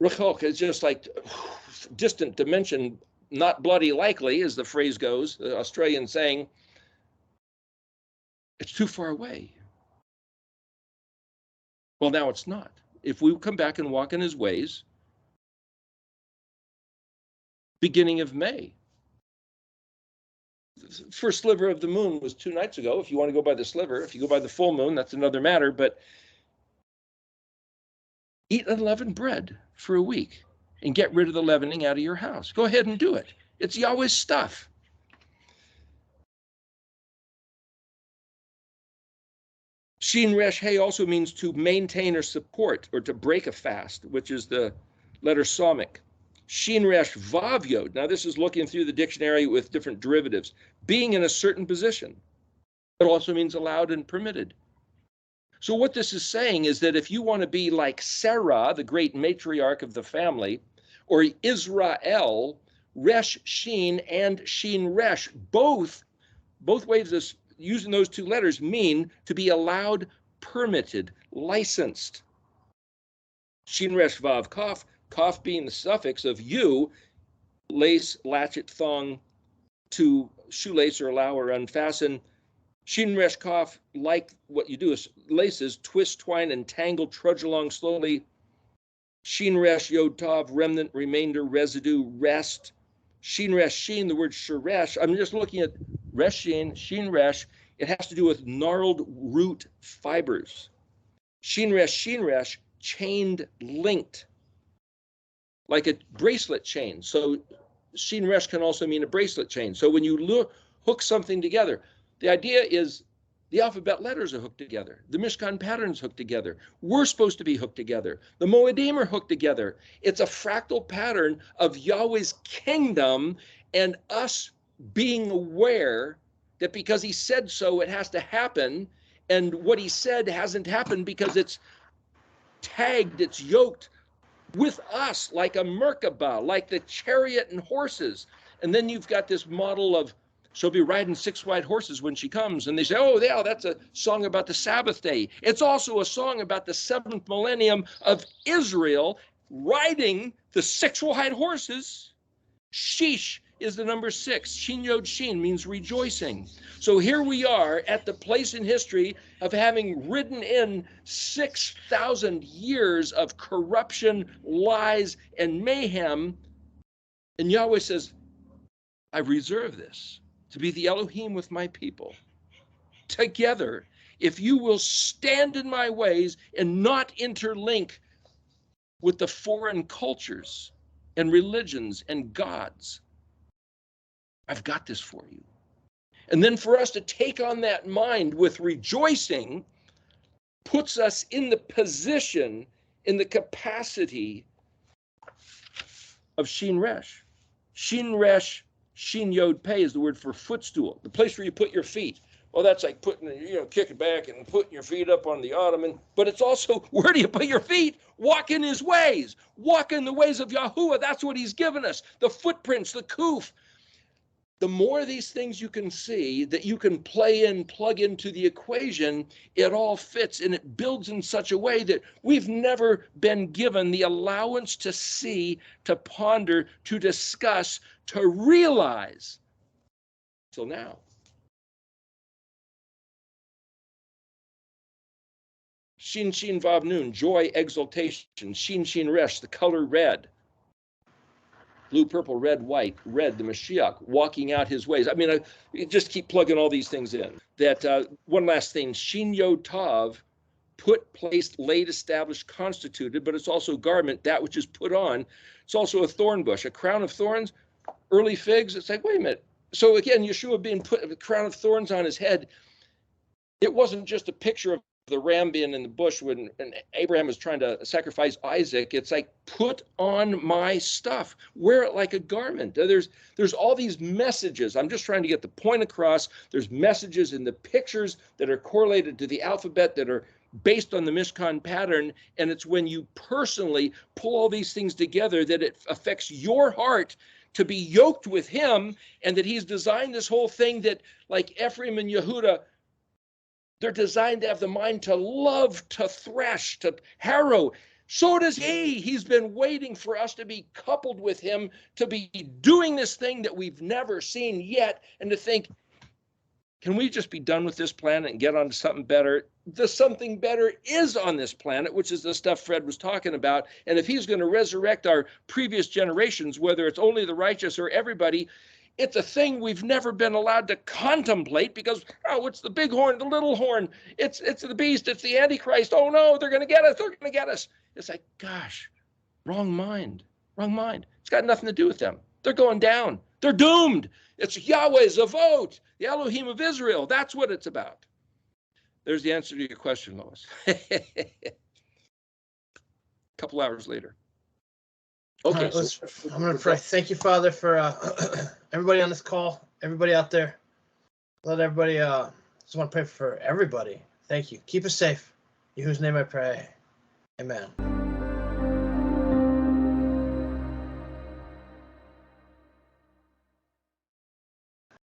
it's just like distant dimension, not bloody likely, as the phrase goes, the Australian saying, it's too far away. Well, now it's not. If we come back and walk in his ways, beginning of May. The first sliver of the moon was 2 nights ago. If you want to go by the sliver, if you go by the full moon, that's another matter. But eat unleavened bread for a week and get rid of the leavening out of your house. Go ahead and do it. It's Yahweh's stuff. Shin Resh Hey also means to maintain or support, or to break a fast, which is the letter Psalmic. Shin Resh Vav Yod. Now this is looking through the dictionary with different derivatives. Being in a certain position. It also means allowed and permitted. So what this is saying is that if you want to be like Sarah, the great matriarch of the family, or Israel, Resh Shin and Shin Resh, both ways of using those two letters mean to be allowed, permitted, licensed. Shin Resh Vav Kaf, Kaf being the suffix of you, lace, latchet, thong, to shoelace or allow or unfasten. Shin Resh Kaf, like what you do is laces, twist, twine, and tangle, trudge along slowly. Shin Resh Yod Tav, remnant, remainder, residue, rest. Shin Resh Shin, the word sheresh. I'm just looking at Resh Shin, Shin Resh. It has to do with gnarled root fibers. Shin Resh, chained, linked, like a bracelet chain. So Shin Resh can also mean a bracelet chain. So when you hook something together, the idea is The alphabet letters are hooked together. The Mishkan patterns hooked together. We're supposed to be hooked together. The Moedim are hooked together. It's a fractal pattern of Yahweh's kingdom and us being aware that because he said so, it has to happen. And what he said hasn't happened because it's tagged, it's yoked with us like a Merkabah, like the chariot and horses. And then you've got this model of she'll be riding 6 white horses when she comes. And they say, oh, yeah, that's a song about the Sabbath day. It's also a song about the 7th millennium of Israel riding the 6 white horses. Sheesh is the number 6. Shin Yod Shin means rejoicing. So here we are at the place in history of having ridden in 6,000 years of corruption, lies, and mayhem. And Yahweh says, I reserve this to be the Elohim with my people. Together, if you will stand in my ways and not interlink with the foreign cultures and religions and gods, I've got this for you. And then for us to take on that mind with rejoicing puts us in the position, in the capacity of Shin Resh. Shin Resh, Shin Yod Pei is the word for footstool, the place where you put your feet. Well, that's like putting, kicking back and putting your feet up on the ottoman. But it's also, where do you put your feet? Walk in his ways. Walk in the ways of Yahuwah. That's what he's given us. The footprints, the kuf. The more of these things you can see that you can plug into the equation, it all fits and it builds in such a way that we've never been given the allowance to see, to ponder, to discuss, to realize till now. Shin Shin Vav Nun, joy, exultation. Shin Shin Resh, the color red. Blue, purple, red, white, red, the Mashiach, walking out his ways. I mean, I just keep plugging all these things in. That one last thing, Shin Yod Tav, put, placed, laid, established, constituted, but it's also garment, that which is put on. It's also a thorn bush, a crown of thorns, early figs. It's like, wait a minute. So again, Yeshua being put a crown of thorns on his head, it wasn't just a picture of the ram being in the bush when Abraham was trying to sacrifice Isaac. It's like, put on my stuff, wear it like a garment. There's all these messages. I'm just trying to get the point across. There's messages in the pictures that are correlated to the alphabet that are based on the Mishkan pattern. And it's when you personally pull all these things together that it affects your heart to be yoked with him, and that he's designed this whole thing that, like Ephraim and Yehuda, they're designed to have the mind to love, to thresh, to harrow. So does he. He's been waiting for us to be coupled with him, to be doing this thing that we've never seen yet, and to think, can we just be done with this planet and get on to something better? The something better is on this planet, which is the stuff Fred was talking about. And if he's going to resurrect our previous generations, whether it's only the righteous or everybody, it's a thing we've never been allowed to contemplate because, oh, it's the big horn, the little horn. It's the beast. It's the Antichrist. Oh, no, they're going to get us. They're going to get us. It's like, gosh, wrong mind. It's got nothing to do with them. They're going down. They're doomed. It's Yahweh Zavot, the Elohim of Israel. That's what it's about. There's the answer to your question, Lois. A couple hours later. Okay, right, I'm going to pray. Thank you, Father, for everybody on this call, everybody out there. Let everybody, just want to pray for everybody. Thank you. Keep us safe. In whose name I pray. Amen.